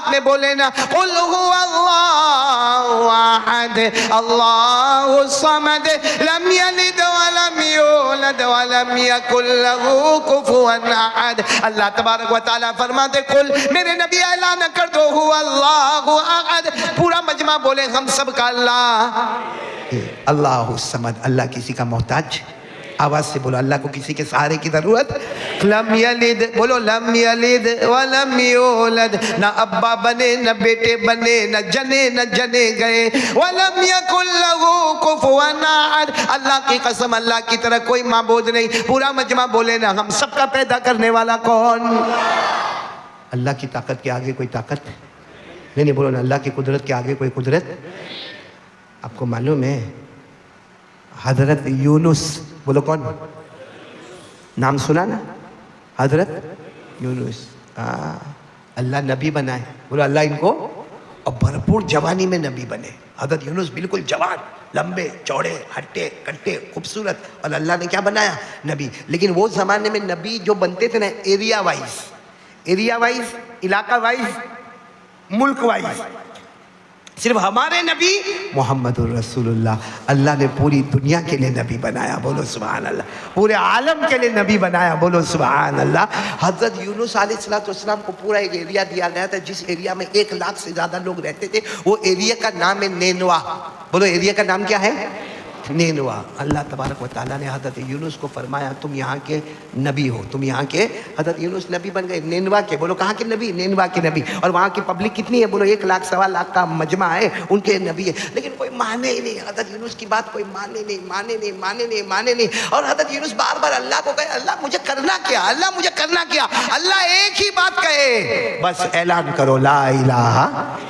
ساتھ میں بولے نا قل هو اللہ احد اللہ الصمد لم یلد ولم یولد ولم یکن له کفوا احد. اللہ تبارک و تعالیٰ فرماتے قل میرے نبی اعلان کر دو هو اللہ احد. پورا مجمع بولے ہم سب کا اللہ اللہ الصمد. اللہ کسی کا محتاج. آواز سے بولو اللہ کو کسی کے سہارے کی ضرورت. لم یلد بولو لم یلد ولم یولد. نہ ابا بنے نہ بیٹے بنے نہ جنے گئے. ولم یکن له کفوا احد. اللہ کی قسم اللہ کی طرح کوئی معبود نہیں. پورا مجمع بولے نا ہم سب کا پیدا کرنے والا کون؟ اللہ کی طاقت کے آگے کوئی طاقت نہیں. بولو نا اللہ کی قدرت کے آگے کوئی قدرت. آپ کو معلوم ہے حضرت یونس بولو کون نام سنا نا حضرت یونس اللہ نبی بنائے. بولو اللہ ان کو اور بھرپور جوانی میں نبی بنے. حضرت یونس بالکل جوان لمبے چوڑے ہٹے کٹے خوبصورت اور اللہ نے کیا بنایا نبی. لیکن وہ زمانے میں نبی جو بنتے تھے نا ایریا وائز علاقہ وائز ملک وائز. صرف ہمارے نبی محمد الرسول اللہ اللہ نے پوری دنیا کے لیے نبی بنایا. بولو سبحان اللہ. پورے عالم کے لیے نبی بنایا. بولو سبحان اللہ. حضرت یونس علیہ السلام کو پورا ایک ایریا دیا گیا تھا جس ایریا میں 1 لاکھ سے زیادہ لوگ رہتے تھے. وہ ایریا کا نام ہے نینوا. بولو ایریا کا نام کیا ہے؟ نینوا. اللہ تبارک و تعالیٰ نے حضرت یونس کو فرمایا تم یہاں کے نبی ہو. تم یہاں کے حضرت یونس نبی بن گئے نینوا کے. بولو کہاں کے نبی؟ نینوا کے نبی. اور وہاں کی پبلک کتنی ہے؟ بولو 1 لاکھ سوا لاکھ کا مجمع ہے. ان کے نبی ہے لیکن کوئی مانے ہی نہیں. حضرت یونس کی بات کوئی مانے نہیں. اور حضرت یونس بار بار اللہ کو کہے اللہ مجھے کرنا کیا. اللہ ایک ہی بات کہے بس اعلان کرو لا الہ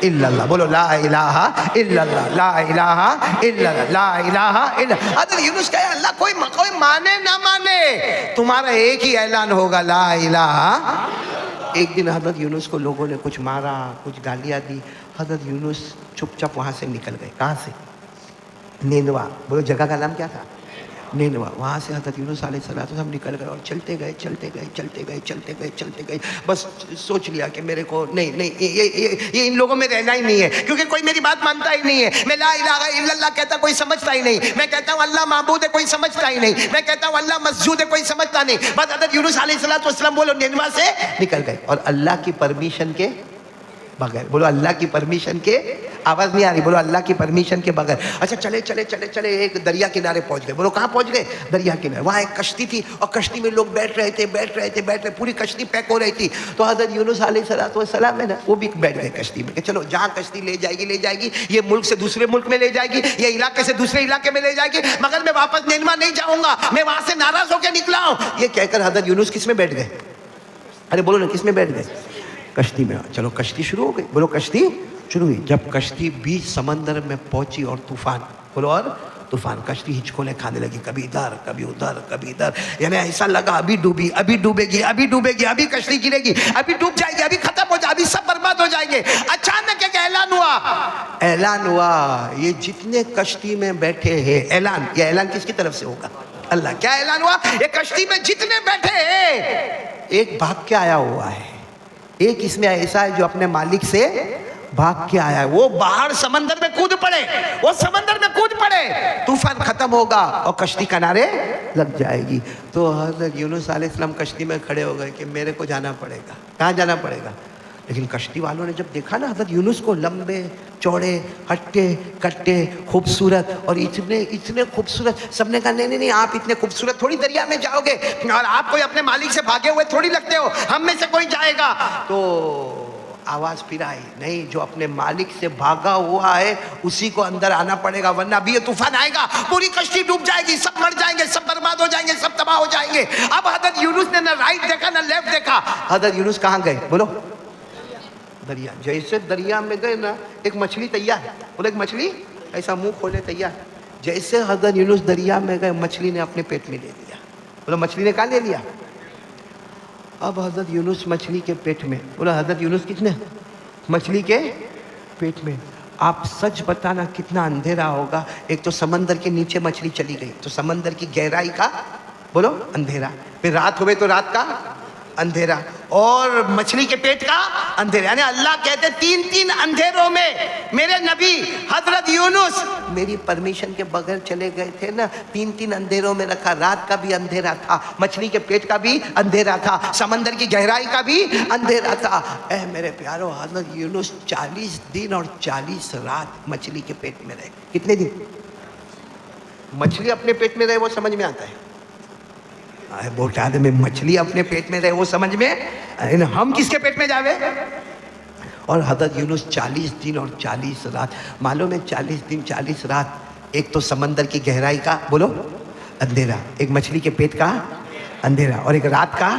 الا اللہ. بولو لا الہ الا اللہ. لا الہ الا اللہ. لا الہ. حضرت یونس کہے اللہ کوئی مانے نہ مانے تمہارا ایک ہی اعلان ہوگا لا الہ. ایک دن حضرت یونس کو لوگوں نے کچھ مارا کچھ گالیاں دی. حضرت یونس چپ چپ وہاں سے نکل گئے. کہاں سے؟ نینوا. بولو جگہ کا نام کیا تھا؟ نینوا. وہاں سے حضرت یونس علیہ السلام نکل گئے اور چلتے گئے. بس سوچ لیا کہ میرے کو نہیں یہ ان لوگوں میں رہنا ہی نہیں ہے کیونکہ کوئی میری بات مانتا ہی نہیں ہے. میں لا الہ الا اللہ کہتا کوئی سمجھتا ہی نہیں. میں کہتا ہوں اللہ معبود ہے کوئی سمجھتا ہی نہیں. میں کہتا ہوں اللہ مسجود ہے کوئی سمجھتا نہیں. بس حضرت یونس علیہ السلام بولو نینوا سے نکل گئے اور اللہ کی پرمیشن کے بغیر. بولو اللہ کی پرمیشن کے. آواز نہیں آ رہی. بولو اللہ کی پرمیشن کے بغیر. اچھا چلے ایک دریا کنارے پہنچ گئے. بولو کہاں پہنچ گئے؟ دریا کنارے. وہاں ایک کشتی تھی اور کشتی میں لوگ بیٹھ رہے تھے. پوری کشتی پیک ہو رہی تھی. تو حضرت یونس علیہ السلام ہے نا وہ بھی بیٹھ گئے کشتی میں کہ چلو جہاں کشتی لے جائے گی یہ ملک سے دوسرے ملک میں لے جائے گی یہ علاقے سے دوسرے علاقے میں لے جائے گی مگر میں واپس نینوا نہیں جاؤں گا. میں وہاں سے ناراض ہو کے نکلا ہوں. یہ کہہ کر حضرت یونس کس میں بیٹھ گئے؟ ارے بولو نا کس میں بیٹھ گئے؟ کشتی میں. چلو کشتی شروع ہو گئی. بولو کشتی شروع ہوئی. جب کشتی بیچ سمندر میں پہنچی اور طوفان. بولو اور طوفان. کشتی ہچکولے کھانے لگی کبھی ادھر کبھی ادھر. یعنی ایسا لگا ابھی ڈوبے گی ابھی کشتی گرے گی ابھی ڈوب جائے گی ابھی ختم ہو جائے ابھی سب برباد ہو جائیں گے. اچانک ایک اعلان ہوا یہ جتنے کشتی میں بیٹھے ہیں. یہ اعلان کس کی طرف سے ہوگا؟ اللہ. کیا اعلان ہوا؟ یہ کشتی میں جتنے بیٹھے ہیں ایک بھاگ کے آیا ہوا ہے. ایک اس میں ایسا ہے جو اپنے مالک سے بھاگ کے آیا ہے. وہ باہر سمندر میں کود پڑے. طوفان ختم ہوگا اور کشتی کنارے لگ جائے گی. تو حضرت یونس علیہ السلام کشتی میں کھڑے ہو گئے کہ میرے کو جانا پڑے گا. کہاں جانا پڑے گا؟ لیکن کشتی والوں نے جب دیکھا نا حضرت یونس کو لمبے چوڑے ہٹے کٹے خوبصورت اور اتنے خوبصورت. سب نے کہا نہیں آپ اتنے خوبصورت تھوڑی دریا میں جاؤ گے اور آپ کوئی اپنے مالک سے بھاگے ہوئے تھوڑی لگتے ہو. ہم میں سے کوئی جائے گا. تو آواز پھر آئی نہیں جو اپنے مالک سے بھاگا ہوا ہے اسی کو اندر آنا پڑے گا ورنہ ابھی یہ طوفان آئے گا پوری کشتی ڈوب جائے گی سب مر جائیں گے سب برباد ہو جائیں گے سب تباہ ہو جائیں گے. اب حضرت یونس نے نہ رائٹ دیکھا نہ لیفٹ دیکھا. حضرت یونس کہاں گئے؟ بولو دریا. جیسے دریا میں گئے نا ایک مچھلی تیار. بولو ایک مچھلی ایسا منہ کھولے تیار. جیسے حضرت یونس دریا میں گئے مچھلی نے اپنے پیٹ میں لے لیا. بولو مچھلی نے کہاں لے لیا؟ اب حضرت یونس مچھلی کے پیٹ میں. بولو حضرت یونس کتنے؟ مچھلی کے پیٹ میں. آپ سچ بتانا کتنا اندھیرا ہوگا. ایک تو سمندر کے نیچے مچھلی چلی گئی تو سمندر کی گہرائی کا بولو اندھیرا. پھر رات ہوئے تو رات کا اندھیرا اور مچھلی کے پیٹ کا اندھیرا. یعنی اللہ کہتے تین اندھیروں میں میرے نبی حضرت یونس میری پرمیشن کے بغیر چلے گئے تھے نا. تین اندھیروں میں رکھا. رات کا بھی اندھیرا تھا, مچھلی کے پیٹ کا بھی اندھیرا تھا, سمندر کی گہرائی کا بھی اندھیرا تھا. اے میرے پیارو, حضرت یونس 40 دن اور 40 رات مچھلی کے پیٹ میں رہے. کتنے دن مچھلی اپنے پیٹ میں رہے وہ سمجھ میں آتا ہے. بہت آدمی مچھلی اپنے پیٹ میں رہے وہ سمجھ میں, ہم کس کے پیٹ میں جاوے. اور حضرت یونس 40 دن اور 40 رات. معلوم ہے 40 دن 40 رات, ایک تو سمندر کی گہرائی کا بولو اندھیرا, ایک مچھلی کے پیٹ کا اندھیرا, اور ایک رات کا.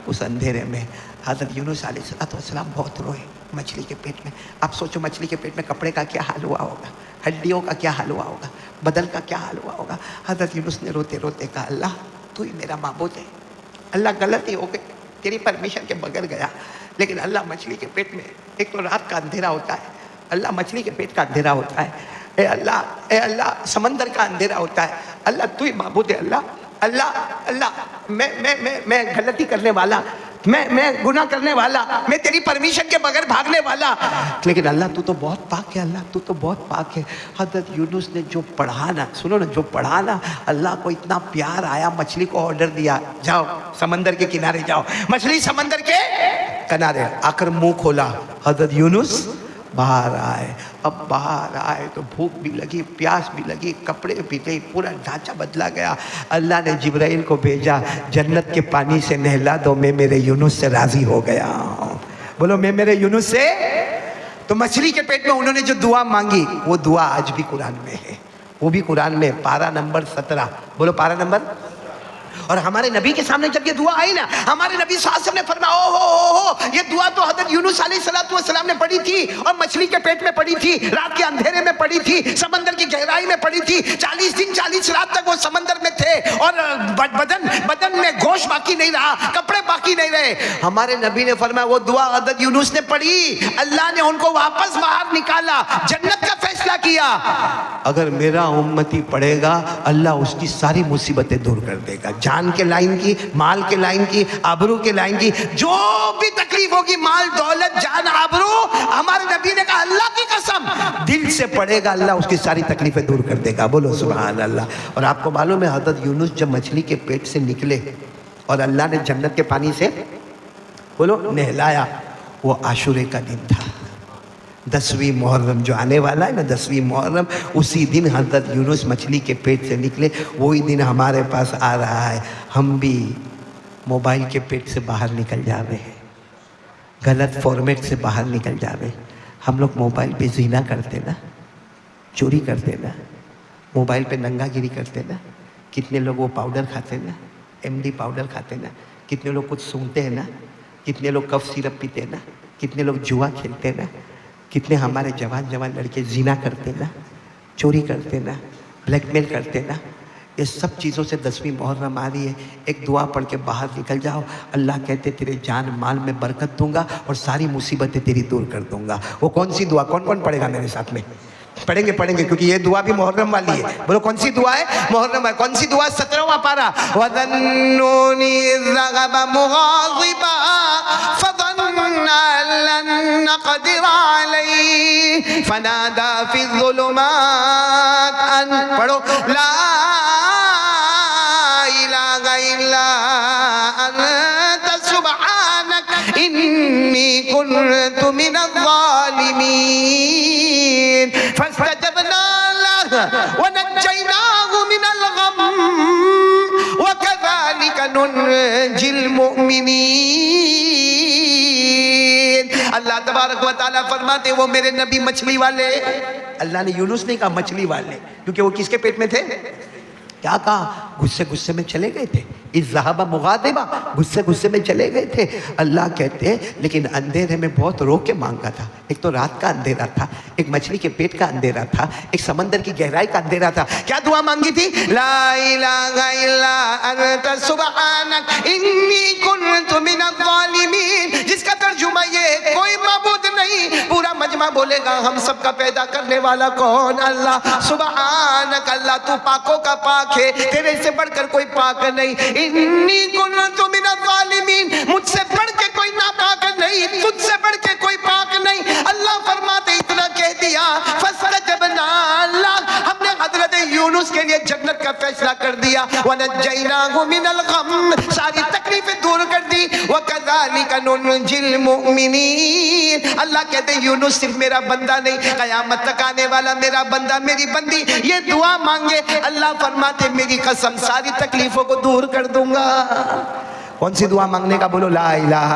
اس اندھیرے میں حضرت یونس علیہ السلام بہت روئے مچھلی کے پیٹ میں. آپ سوچو مچھلی کے پیٹ میں کپڑے کا کیا حال ہوا ہوگا, ہڈیوں کا کیا حال ہوا ہوگا, بدن کا کیا حال ہوا ہوگا. حضرت یونس نے روتے روتے کہا, اللہ تو ہی میرا معبود ہے. اللہ غلطی ہو گئی, تیری پرمیشن کے بغیر گیا, لیکن اللہ مچھلی کے پیٹ میں ایک تو رات کا اندھیرا ہوتا ہے, اللہ مچھلی کے پیٹ کا اندھیرا ہوتا ہے. اے اللہ سمندر کا اندھیرا ہوتا ہے. اللہ تو ہی معبود ہے. اللہ میں غلطی کرنے والا, میں گناہ کرنے والا, میں تیری پرمیشن کے بغیر بھاگنے والا, لیکن اللہ تو بہت پاک ہے. اللہ تو بہت پاک ہے. حضرت یونس نے جو پڑھا نا, سنو نا, جو پڑھا نا, اللہ کو اتنا پیار آیا, مچھلی کو آرڈر دیا, جاؤ سمندر کے کنارے جاؤ. مچھلی سمندر کے کنارے آ کر منہ کھولا. حضرت یونس باہر آئے. اب باہر آئے تو بھوک بھی لگی, پیاس بھی لگی, کپڑے بھی گئے, پورا ڈھانچہ بدلا گیا. اللہ نے جبرائیل کو بھیجا, جنت کے پانی سے نہلا دو, میں میرے یونس سے راضی ہو گیا. بولو میں میرے یونس سے. تو مچھلی کے پیٹ میں انہوں نے جو دعا مانگی وہ دعا آج بھی قرآن میں ہے. وہ بھی قرآن میں پارہ نمبر 17. بولو پارہ نمبر. اور ہمارے نبی کے سامنے جب یہ دعا آئی نا, ہمارے نبی صلی اللہ علیہ وسلم نے فرمایا, او یہ دعا تو حضرت یونس علیہ السلام نے پڑھی تھی, اور مچھلی کے پیٹ میں پڑھی تھی, رات کے اندھیرے میں پڑھی تھی, سمندر کی گہرائی میں پڑھی تھی. 40 دن 40 رات تک وہ سمندر میں تھے, اور بدن میں گوشت باقی نہیں رہا, کپڑے باقی نہیں رہے. ہمارے نبی نے فرمایا وہ دعا حضرت یونس نے پڑھی, اللہ نے ان کو واپس باہر نکالا, جنت کا فیصلہ کیا. اگر میرا امتی پڑھے گا, اللہ اس کی ساری مصیبتیں دور کر دے گا. جان کے لائن کی, مال کے لائن کی, آبرو کے لائن کی, جو بھی تکلیف ہوگی, مال دولت جان آبرو, ہمارے نبی نے کہا اللہ کی قسم دل سے پڑھے گا, اللہ اس کی ساری تکلیفیں دور کر دے گا. بولو سبحان اللہ. اور آپ کو معلوم ہے حضرت یونس جب مچھلی کے پیٹ سے نکلے اور اللہ نے جنت کے پانی سے بولو نہلایا, وہ عاشورے کا دن تھا. 10ویں محرم جو آنے والا ہے نا, 10ویں محرم, اسی دن حضرت یونس مچھلی کے پیٹ سے نکلے. وہی دن ہمارے پاس آ رہا ہے. ہم بھی موبائل کے پیٹ سے باہر نکل جا رہے ہیں, غلط فارمیٹ سے باہر نکل جا رہے ہیں. ہم لوگ موبائل پہ زنا کرتے نا, چوری کرتے نا, موبائل پہ ننگا گیری کرتے نا. کتنے لوگ وہ پاؤڈر کھاتے نا, MD پاؤڈر کھاتے نا. کتنے لوگ کچھ سونگتے ہیں نا, کتنے لوگ کف سیرپ پیتے نا, کتنے لوگ جوا کھیلتے نا. کتنے ہمارے جوان لڑکے زنا کرتے نا, چوری کرتے نا, بلیک میل کرتے نا. یہ سب چیزوں سے 10ویں محرم آ رہی ہے. ایک دعا پڑھ کے باہر نکل جاؤ, اللہ کہتے تیرے جان مال میں برکت دوں گا اور ساری مصیبتیں تیری دور کر دوں گا. وہ کون سی دعا, کون پڑھے گا میرے ساتھ میں؟ پڑھیں گے کیونکہ یہ دعا بھی محرم والی ہے. بولو کون سی دعا ہے؟ محرم ہے. کون سی دعا؟ 17واں پارہ. وَذَنُّونِ إِذْ ذَهَبَ مُغَاضِبًا فَظَنَّ أَن لَّن نَّقْدِرَ عَلَيْهِ فَنَادَىٰ فِي الظُّلُمَاتِ أَن پڑھو لَا إِلَٰهَ إِلَّا أَنتَ سُبْحَانَكَ إِنِّي كُنتُ مِنَ الظَّالِمِينَ. فَاسْتَجَبْنَا لَهُ وَنَجَّيْنَاهُ مِنَ الْغَمِّ وَكَذَلِكَ نُنْجِي الْمُؤْمِنِينَ. اللہ تبارک و تعالیٰ فرماتے وہ میرے نبی مچھلی والے. اللہ نے یونس نہیں کہا مچھلی والے, کیونکہ وہ کس کے پیٹ میں تھے؟ کیا کہا؟ غصے میں چلے گئے تھے. اِذْ ذَهَبَ مُغَاضِبًا, غصے میں چلے گئے تھے. اللہ کہتے ہیں لیکن اندھیرے میں بہت رو کے مانگا تھا. ایک تو رات کا اندھیرا تھا, ایک مچھلی کے پیٹ کا اندھیرا تھا, ایک سمندر کی گہرائی کا اندھیرا تھا. کیا دعا مانگی تھی؟ لا الہ الا انت سبحانک انی کنت من الظالمین, جس کا ترجمہ یہ ہے کوئی معبود نہیں, پورا مجمع بولے گا ہم سب کا پیدا کرنے والا کون؟ اللہ۔ سبحانک، اللہ تو پاکوں کا پاک ہے، تیرے سے بڑھ کر کوئی پاک نہیں۔ انی کنت من الظالمین، مجھ سے بڑھ کے کوئی ناپاک نہیں، تجھ سے بڑھ کے کوئی پاک نہیں۔ اللہ فرماتے اتنا کہہ دیا فاستجبنا، اللہ ہم نے حضرت یونس کے لیے جنت کا فیصلہ کر دیا، ونجیناہ من الغم، ساری تکلیفیں دور کر دی، وکذالک ننجی المؤمنین۔ اللہ کہتے ہیں یونس صرف میرا بندہ نہیں، قیامت تک آنے والا میرا بندہ میری بندی یہ دعا مانگے، اللہ فرماتے میری قسم ساری تکلیفوں کو دور کر دوں گا۔ کون سی دعا مانگنے کا؟ بولو لا الہ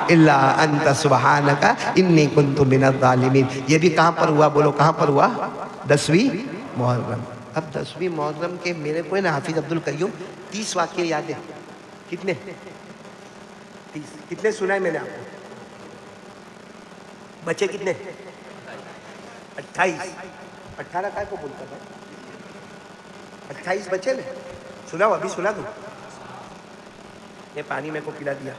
الا انت سبحانک انی کنت من الظالمین۔ یہ بھی کہاں پر ہوا؟ بولو کہاں پر ہوا؟ 10ویں محرم۔ اب 10ویں محرم کے میرے کو نا حافظ عبد القیوم 30 واقعے یاد ہیں۔ کتنے؟ 30۔ کتنے سنا ہے میں نے آپ کو؟ بچے کتنے؟ 28۔ 18 کا کو بولتا تھا؟ 28 بچے نے سنا ہو؟ ابھی سنا دوں؟ یہ پانی میں کو پلا دیا،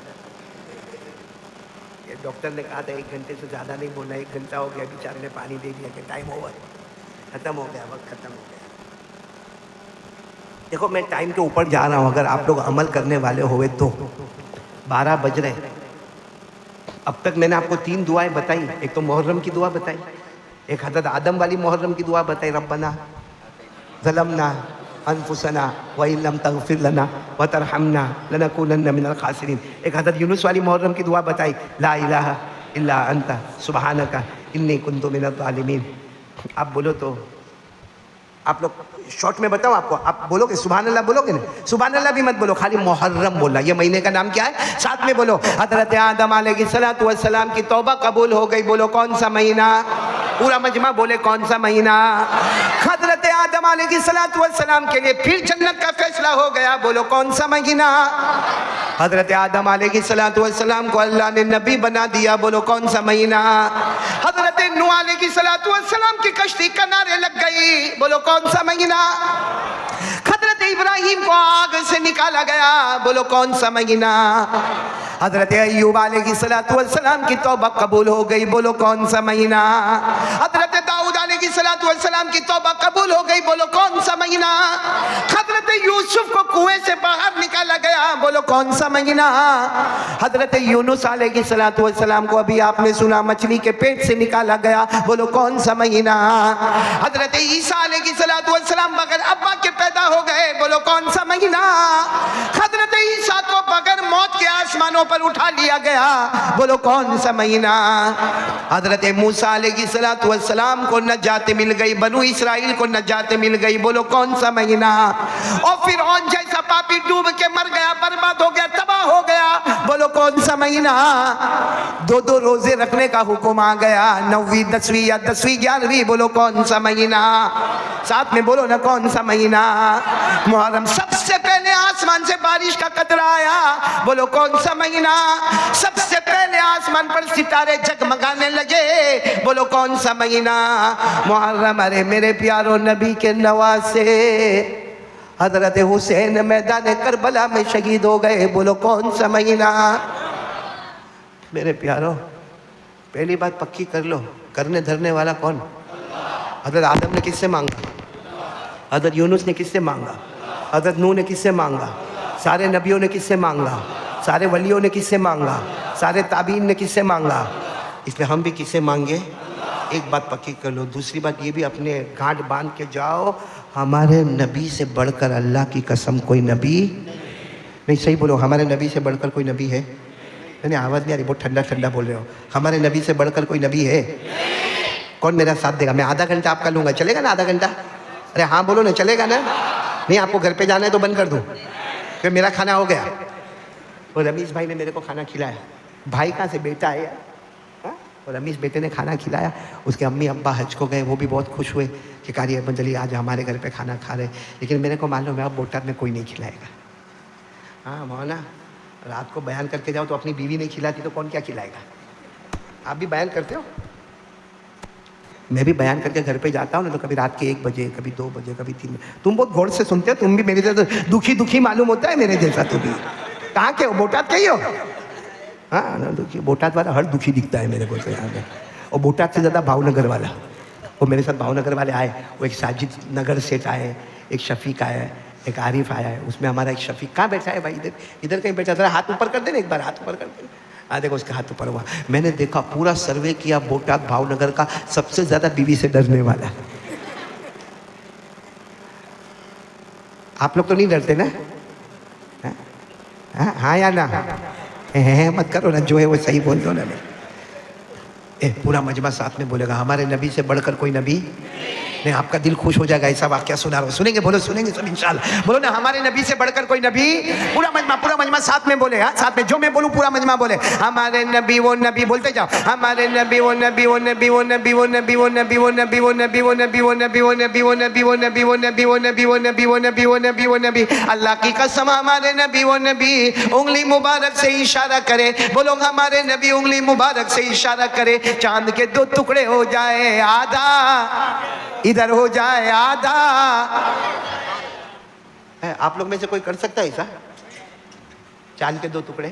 یہ ڈاکٹر نے کہا تھا 1 گھنٹے سے زیادہ نہیں بولنا، 1 گھنٹہ ہو گیا، بیچارے نے پانی دے دیا کہ ٹائم اوور، ختم ہو گیا، وقت ختم ہو گیا۔ دیکھو میں ٹائم کے اوپر جا رہا ہوں، اگر آپ لوگ عمل کرنے والے ہوئے تو 12 بج رہے ہیں۔ اب تک میں نے آپ کو 3 دعائیں بتائی، ایک تو محرم کی دعا بتائی، ایک حضرت آدم والی محرم کی دعا بتائی، ربنا ظلمنا انفسنا وَإِن لَمْ تَغْفِرْ لَنَا وَتَرْحَمْنَا لَنَكُونَنَّ مِنَ الْخَاسِرِينَ، ایک حضرت یونس والی محرم کی دعا بتائی، لا الہ الا انت سبحانک انی کنت من الظالمین۔ آپ بولو تو آپ لوگ شارٹ میں بتاؤں آپ کو، آپ بولو گے سبحان اللہ؟ بولو گے نا؟ سبحان اللہ بھی مت بولو، خالی محرم بولنا۔ یہ مہینے کا نام کیا ہے؟ ساتھ میں بولو، حضرت آدم علیہ السلام کی توبہ قبول ہو گئی، بولو کون سا مہینہ؟ پورا مجمع بولے کون سا مہینہ؟ حضرت آدم علیہ السلام کے لیے پھر جنت کا فیصلہ ہو گیا، بولو کون سا مہینہ؟ حضرت آدم علیہ السلام کو اللہ نے نبی بنا دیا، بولو کون سا مہینہ؟ حضرت نوح علیہ السلام کی کشتی کنارے لگ گئی، بولو کون سا مہینہ؟ حضرت ابراہیم کو آگ سے نکالا گیا، بولو کون سا مہینہ؟ حضرت ایوب علیہ السلام کی توبہ قبول ہو گئی، بولو کون سا مہینہ؟ حضرت داؤد علیہ السلام کی توبہ قبول ہو گئی، بولو کون سا مہینہ؟ حضرت یوسف کو کنویں سے باہر نکالا گیا، بولو کون سا مہینہ؟ حضرت یونس علیہ السلام کو ابھی آپ نے سنا مچھلی کے پیٹ سے نکالا گیا، بولو کون سا مہینہ؟ حضرت عیسیٰ علیہ السلام بغیر ابا کے پیدا ہو گئے، بولو کون سا مہینہ؟ حضرت عیسیٰ کو بغیر موت کے آسمانوں پر اٹھا لیا گیا، بولو کون سا مہینہ؟ حضرت موسیٰ علیہ السلام کو نجات مل گئی، بنو اسرائیل کو نجات مل گئی، بولو کون سا مہینہ؟ اور فرعون جیسا پاپی ڈوب کے مر گیا، برباد ہو گیا، تباہ ہو گیا، بولو کون سا مہینہ؟ 2 روزے رکھنے کا حکم آ گیا، 9ویں 10ویں یا 10ویں 11ویں، بولو کون سا مہینہ؟ ساتھ میں بولو نا کون سا مہینہ؟ محرم۔ سب سے پہلے آسمان سے بارش کا قطرہ آیا، بولو کون سا مہینہ؟ سب سے پہلے آسمان پر ستارے جگمگانے لگے، بولو کون سا مہینہ؟ محرم۔ ارے میرے پیارو نبی کے نواسے حضرت حسین میدان کربلا میں شہید ہو گئے، بولو کون سا مہینہ؟ میرے پیارو پہلی بات پکی کر لو، کرنے دھرنے والا کون؟ حضرت آدم نے کس سے مانگا؟ حضرت یونس نے کس سے مانگا؟ حضرت نوح نے کس سے مانگا؟ سارے نبیوں نے کس سے مانگا؟ سارے ولیوں نے کس سے مانگا؟ سارے تابعین نے کس سے مانگا؟ اس لیے ہم بھی کس سے مانگے؟ ایک بات پکی کر لو، دوسری بات یہ بھی اپنے گانٹ باندھ کے جاؤ، ہمارے نبی سے بڑھ کر اللہ کی قسم کوئی نبی نہیں۔ صحیح بولو، ہمارے نبی سے بڑھ کر کوئی نبی ہے؟ نہیں آواز نہیں آ رہی، بہت ٹھنڈا ٹھنڈا بول رہے ہو۔ ہمارے نبی سے بڑھ کر کوئی نبی ہے؟ کون میرا ساتھ دے گا؟ میں آدھا گھنٹہ آپ کا لوں گا، چلے گا نا آدھا گھنٹہ؟ ارے ہاں بولو نا، چلے گا نا؟ نہیں آپ کو گھر پہ جانا ہے تو بند کر دوں کہ میرا کھانا ہو گیا؟ اور رمیش بھائی نے میرے کو کھانا کھلایا، بھائی کہاں سے؟ بیٹا ہے یار۔ اور رمیش بیٹے نے کھانا کھلایا، اس کے امی ابا حج کو گئے، وہ بھی بہت خوش ہوئے کہ قاری احمد علی آج ہمارے گھر پہ کھانا کھا رہے، لیکن میرے کو معلوم ہے اب بوٹات میں کوئی نہیں کھلائے گا۔ ہاں مولانا رات کو بیان کر کے جاؤ تو اپنی بیوی نہیں کھلاتی تو کون کیا کھلائے گا؟ آپ بھی بیان کرتے ہو؟ میں بھی بیان کر کے گھر پہ جاتا ہوں نا تو کبھی رات کے 1 بجے، کبھی 2 بجے، کبھی 3 بجے۔ تم بہت غور سے سنتے ہو، تم بھی میرے جیسا دکھی معلوم ہوتا ہے میرے جیسا۔ تم بھی کہاں کے ہو؟ بوٹات کے ہی ہو؟ ہاں بوٹات والا ہر دکھی دکھتا ہے میرے کو۔ اور بوٹاک سے زیادہ بھاؤنگر والا. وہ میرے ساتھ بھاؤنگر والے آئے, وہ ایک ساجد نگر سیٹ آئے, ایک شفیق آیا ہے, ایک عارف آیا ہے. اس میں ہمارا ایک شفیق کہاں بیٹھا ہے بھائی؟ ادھر کہیں بیٹھا. ذرا ہاتھ اوپر کر دیں نا, ایک بار ہاتھ اوپر کر دیں. دیکھو اس کا ہاتھ اوپر ہوا. میں نے دیکھا پورا سروے کیا, بوٹاک بھاؤنگر کا سب سے زیادہ بیوی سے ڈرنے والا. آپ لوگ تو نہیں ڈرتے نا؟ ہاں یا نا؟ مت کرو نا, جو ہے وہ صحیح بول دو نا. پورا مجمع ساتھ میں بولے گا, ہمارے نبی سے بڑھ کر کوئی نبی نہیں. آپ کا دل خوش ہو جائے گا, ایسا واقعہ سنا رہا ہوں. سنیں گے؟ بولو سنیں گے سب انشاءاللہ. بولو نا, ہمارے نبی سے بڑھ کر کوئی نبی. پورا مجمع ساتھ میں بولے. ہاں ساتھ میں, جو میں بولوں پورا مجمع بولے. ہمارے نبی وہ نبی, بولتے جاؤ. ہمارے نبی وہ نبی وہ نبی وہ نبی وہ نبی وہ نبی وہ نبی وہ نبی وہ نبی وہ نبی وہ نبی وہ نبی وہ نبی وہ نبی وہ نبی وہ نبی وہ نبی وہ نبی وہ نبی. اللہ کی قسم ہمارے نبی وہ نبی. انگلی مبارک سے اشارہ کرے. بولو ہمارے نبی انگلی مبارک سے اشارہ کرے, چاند کے دو ٹکڑے ہو جائے, آدھا ادھر ہو جائے آدھا. آپ لوگ میں سے کوئی کر سکتا ہے ایسا؟ چاند کے دو ٹکڑے.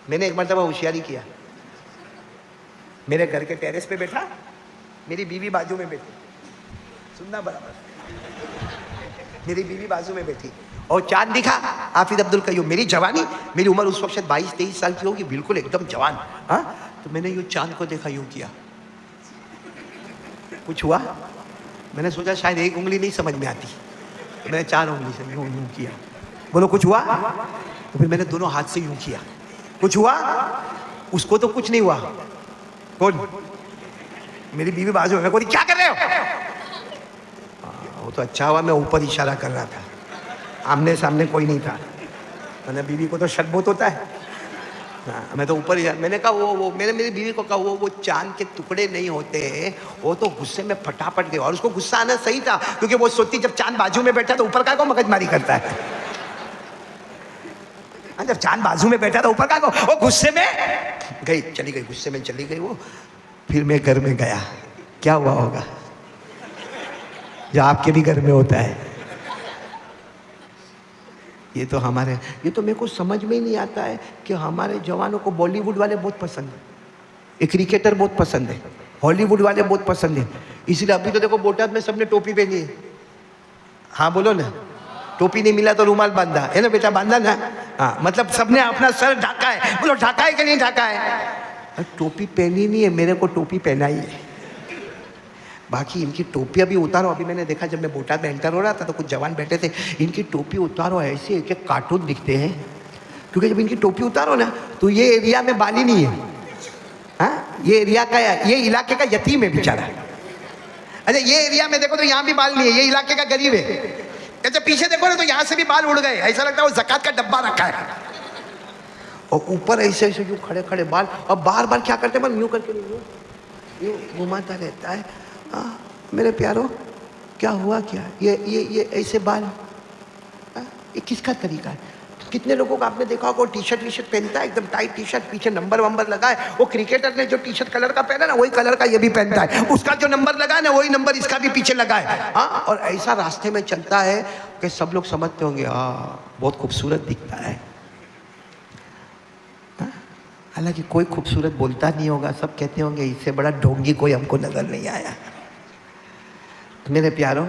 میں نے ایک مرتبہ ہوشیاری کیا. میرے گھر کے ٹیرس پہ بیٹھا, میری بیوی بازو میں بیٹھی. سننا برابر, میری بیوی بازو میں بیٹھی اور چاند دکھا. حافظ عبد القیوم, میری جوانی, میری عمر اس وقت 22-23 سال کی ہوگی, بالکل ایک دم جوان. ہاں تو میں نے یوں چاند کو دیکھا, یوں کیا. کچھ ہوا؟ میں نے سوچا شاید ایک انگلی نہیں سمجھ میں آتی, میں نے 4 انگلی سے یوں کیا. بولو کچھ ہوا؟ تو پھر میں نے دونوں ہاتھ سے یوں کیا. کچھ ہوا؟ اس کو تو کچھ نہیں ہوا. کون؟ میری بیوی بازو میں. کوئی کیا کر رہے ہو؟ وہ تو اچھا ہوا میں اوپر اشارہ کر رہا تھا, آمنے سامنے کوئی نہیں تھا. میں نے بیوی کو تو شک بہت ہوتا ہے. میں تو اوپر ہی, میں نے کہا وہ میں نے میری بیوی کو کہا وہ چاند کے ٹکڑے نہیں ہوتے, وہ تو غصے میں پھٹاپٹ گئے. اور اس کو غصہ آنا صحیح تھا, کیونکہ وہ سوچتی جب چاند بازو میں بیٹھا تو اوپر کا کو مگج ماری کرتا ہے. جب چاند بازو میں بیٹھا تو اوپر کا کو, وہ غصے میں گئی, چلی گئی, غصے میں چلی گئی وہ. پھر میں گھر میں گیا. کیا ہوا ہوگا جو آپ کے بھی گھر میں ہوتا ہے؟ یہ تو میرے کو سمجھ میں ہی نہیں آتا ہے کہ ہمارے جوانوں کو بالی ووڈ والے بہت پسند ہیں, کرکٹر بہت پسند ہے, ہالی ووڈ والے بہت پسند ہیں. اسی لیے ابھی تو دیکھو بوٹاک میں سب نے ٹوپی پہنی ہے. ہاں بولو نا, ٹوپی نہیں ملا تو رومال باندھا ہے نا بیٹا, باندھا نا. ہاں مطلب سب نے اپنا سر ڈھاکا ہے. بولو ڈھاکا ہے کہ نہیں ڈھاکا ہے؟ ٹوپی پہنی نہیں ہے, میرے کو ٹوپی پہنائی ہے. باقی ان کی ٹوپی ابھی اتارو. ابھی میں نے دیکھا جب میں بوٹاک میں انٹر ہو رہا تھا تو کچھ جوان بیٹھے تھے, ان کی ٹوپی اتارو ایسے ایک ایک کارٹون دکھتے ہیں. کیونکہ جب ان کی ٹوپی اتارو نا تو یہ ایریا میں بالی نہیں ہے. ہاں یہ ایریا کا, یہ علاقے کا یتیم ہے بیچارہ. اچھا یہ ایریا میں دیکھو تو یہاں بھی بال نہیں ہے, یہ علاقے کا غریب ہے. اچھا پیچھے دیکھو نا تو یہاں سے بھی بال اڑ گئے, ایسا لگتا ہے وہ زکات کا ڈبہ رکھا ہے. اور اوپر ایسے ایسے یوں کھڑے کھڑے بال, اور بار بار کیا کرتے ہیں, یوں کر کے یوں گھماتا رہتا ہے. میرے پیارو کیا ہوا, کیا یہ ایسے بال, یہ کس کا طریقہ ہے؟ کتنے لوگوں کو آپ نے دیکھا ہوگا ٹی شرٹ پہنتا ہے, ایک دم ٹائٹ ٹی شرٹ, پیچھے نمبر لگا ہے. وہ کرکٹر نے جو ٹی شرٹ کلر کا پہنا نا وہی کلر کا یہ بھی پہنتا ہے. اس کا جو نمبر لگا ہے نا وہی نمبر اس کا بھی پیچھے لگا ہے. ہاں اور ایسا راستے میں چلتا ہے کہ سب لوگ سمجھتے ہوں گے بہت خوبصورت دکھتا ہے. حالانکہ کوئی خوبصورت بولتا نہیں ہوگا, سب کہتے ہوں گے اس سے بڑا ڈھونگی کوئی ہم کو نظر نہیں آیا. میرے پیاروں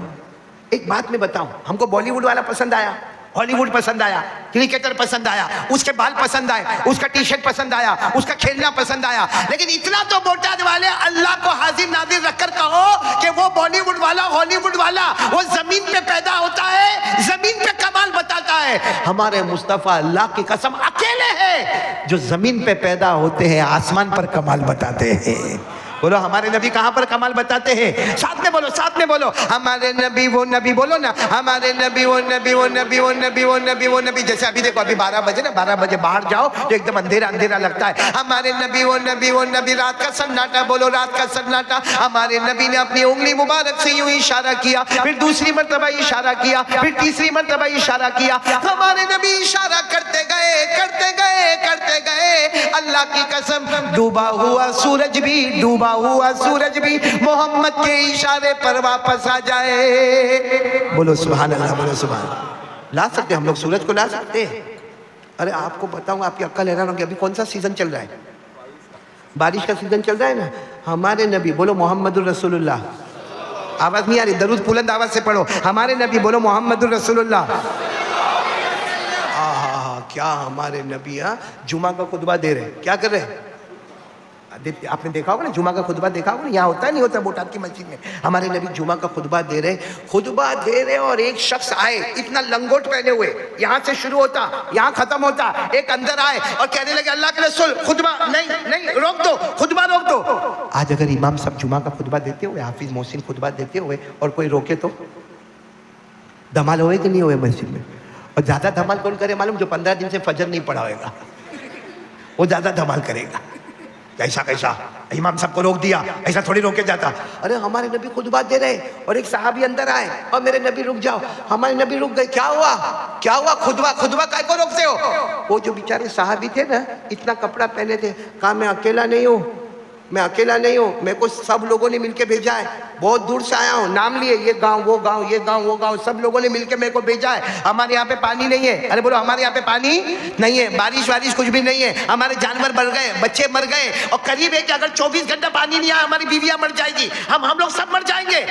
ایک بات میں بتاؤں, ہم کو بالی ووڈ والا پسند آیا, ہالی ووڈ پسند آیا, کرکٹر پسند آیا, اس کے بال پسند آئے, اس کا ٹی شرٹ پسند آیا, اس کا کھیلنا پسند آیا, لیکن اتنا تو بوٹاک والے اللہ کو حاضر ناظر رکھ کر کہو کہ وہ بالی ووڈ والا, ہالی ووڈ والا وہ زمین پہ پیدا ہوتا ہے, زمین پہ کمال بتاتا ہے. ہمارے مصطفیٰ اللہ کی قسم اکیلے ہیں جو زمین پہ پیدا ہوتے ہیں, آسمان پر کمال بتاتے ہیں. بولو ہمارے نبی کہاں پر کمال بتاتے ہیں؟ ساتھ میں بولو, ساتھ میں بولو, ہمارے نبی وہ نبی. بولو نا, ہمارے نبی وہ نبی وہ نبی وہ نبی وہ نبی وہ نبی. جیسے ابھی دیکھو ابھی 12 بجے نا, 12 بجے باہر جاؤ تو ایک دم اندھیرا اندھیرا لگتا ہے. ہمارے نبی وہ نبی وہ نبی, رات کا سناٹا. بولو رات کا سناٹا. ہمارے نبی نے اپنی انگلی مبارک سے یوں اشارہ کیا, پھر دوسری مرتبہ اشارہ کیا, پھر تیسری مرتبہ اشارہ کیا. ہمارے نبی اشارہ کرتے گئے کرتے گئے کرتے گئے. اللہ کی قسم ڈوبا ہوا سورج بھی محمد کے اشارے پر واپس آ جائے. بولو سبحان اللہ, بولو سبحان اللہ. لا سکتے ہم لوگ سورج کو, لا سکتے. ارے آپ کو بتاؤں, آپ کی عقل حیران ہوگی, ابھی کون سا سیزن چل رہا ہے؟ بارش کا سیزن چل رہا ہے نا, ہمارے نبی, بولو محمد الرسول اللہ, آواز نہیں آ رہی, درود بلند آواز سے پڑھو, ہمارے نبی, بولو محمد الرسول اللہ. کیا ہمارے نبی جمعہ کا خطبہ دے رہے, کیا کر رہے؟ آپ نے دیکھا ہوگا نا جمعہ کا خطبہ دیکھا ہوگا نا, یہاں ہوتا ہے نہیں ہوتا بوٹات کی مسجد میں, ہمارے نبی جمعہ کا خطبہ دے رہے اور ایک شخص آئے اتنا لنگوٹ پہنے ہوئے, یہاں سے شروع ہوتا یہاں ختم ہوتا, ایک اندر آئے اور کہنے لگے اللہ کے رسول خطبہ نہیں روک دو, خطبہ روک دو. آج اگر امام صاحب جمعہ کا خطبہ دیتے ہوئے, حافظ محسن خطبہ دیتے ہوئے اور کوئی روکے تو دھمال ہوئے کہ نہیں ہوئے مسجد میں؟ اور زیادہ دھمال کون کرے معلوم؟ جو 15 دن سے فجر نہیں پڑھا ہوئے گا, وہ زیادہ دھمال کرے گا. کیسا امام صاحب کو روک دیا, ایسا تھوڑی روکے جاتا. ارے ہمارے نبی خطبہ دے رہے اور ایک صحابی اندر آئے اور میرے نبی رک جاؤ, ہمارے نبی رک گئے, کیا ہوا خطبہ کائے کو روکتے ہو؟ وہ جو بیچارے صحابی تھے نا, اتنا کپڑا پہنے تھے, کہا میں اکیلا نہیں ہوں, میرے کو سب لوگوں نے مل کے بھیجا ہے, بہت دور سے آیا ہوں, نام لیے, یہ گاؤں وہ گاؤں, یہ گاؤں وہ گاؤں, سب لوگوں نے مل کے میرے کو بھیجا ہے. ہمارے یہاں پہ پانی نہیں ہے. ارے بولو ہمارے یہاں پہ پانی نہیں ہے, بارش کچھ بھی نہیں ہے, ہمارے جانور مر گئے, بچے مر گئے, اور قریب ہے کہ اگر 24 گھنٹہ پانی نہیں آیا ہماری بیویاں مر جائے گی, ہم لوگ سب مر جائیں گے.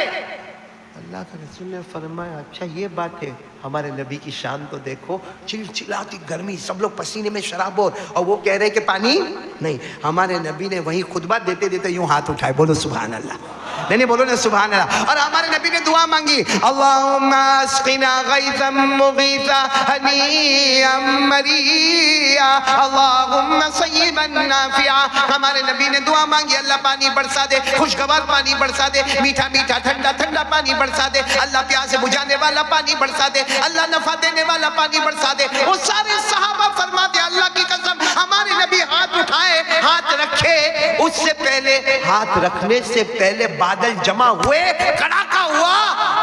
اللہ کے رسول نے فرمایا اچھا یہ بات ہے, ہمارے نبی کی شان تو دیکھو, چلچلاتی گرمی, سب لوگ پسینے میں شرابور, اور وہ کہہ رہے کہ پانی نہیں. ہمارے نبی نے وہی خطبہ دیتے دیتے یوں ہاتھ اٹھائے, بولو سبحان اللہ, نہیں بولو نا سبحان اللہ. اور ہمارے نبی نے دعا مانگی, اللہم اسقنا غیثا مغیثا ہنیئا مریا اللہم صیبا نافعا. ہمارے نبی نے دعا مانگی, اللہ پانی برسا دے, خوشگوار پانی برسا دے, میٹھا میٹھا ٹھنڈا ٹھنڈا پانی برسا دے, اللہ پیاس بجھانے والا پانی برسا دے, اللہ نفع دینے والا پانی برسا دے. وہ سارے صحابہ فرماتے اللہ کی قسم ہمارے نبی ہاتھ اٹھائے, ہاتھ رکھے, اس سے پہلے, ہاتھ رکھنے سے پہلے بادل جمع ہوئے, کڑاکا ہوا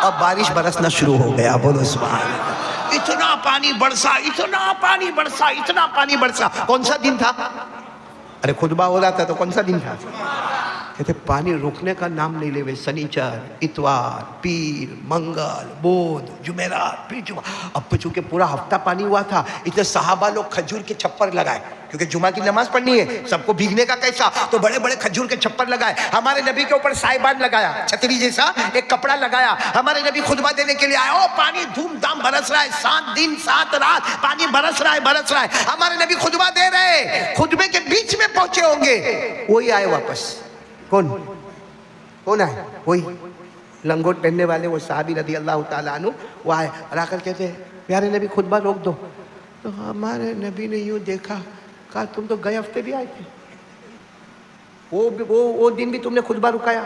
اور بارش برسنا شروع ہو گیا. بولو سبحان اللہ. اتنا پانی برسا, اتنا پانی برسا, اتنا پانی برسا. کون سا دن تھا؟ ارے خطبہ ہو رہا تھا تو کون سا دن تھا؟ کہتے پانی رکنے کا نام نہیں لے. سنیچر, اتوار, پیر, منگل, بدھ, جمعرات, پھر جمعہ. اب چونکہ پورا ہفتہ پانی ہوا تھا, اتنے صحابہ لوگ کھجور کے چھپر لگائے, کیونکہ جمعہ کی نماز پڑھنی ہے, سب کو بھیگنے کا کیسا, تو بڑے بڑے کھجور کے چھپر لگائے. ہمارے نبی کے اوپر سائبان لگایا, چھتری جیسا ایک کپڑا لگایا. ہمارے نبی خطبہ دینے کے لیے آئے, او پانی دھوم دھام برس رہا ہے, 7 دن 7 رات پانی برس رہا ہے. ہمارے نبی خطبہ دے رہے, خطبے کے بیچ میں پہنچے ہوں گے, وہی آئے واپس. کون آئے؟ وہی لنگوٹ پہننے والے, وہ صحابی رضی اللہ تعالیٰ عنہ, وہ آئے اور آ کر کہتے ہیں پیارے نبی خطبہ روک دو. تو ہمارے نبی نے یوں دیکھا, کہا تم تو گئے ہفتے بھی آئے تھے, وہ دن بھی تم نے خطبہ رکایا.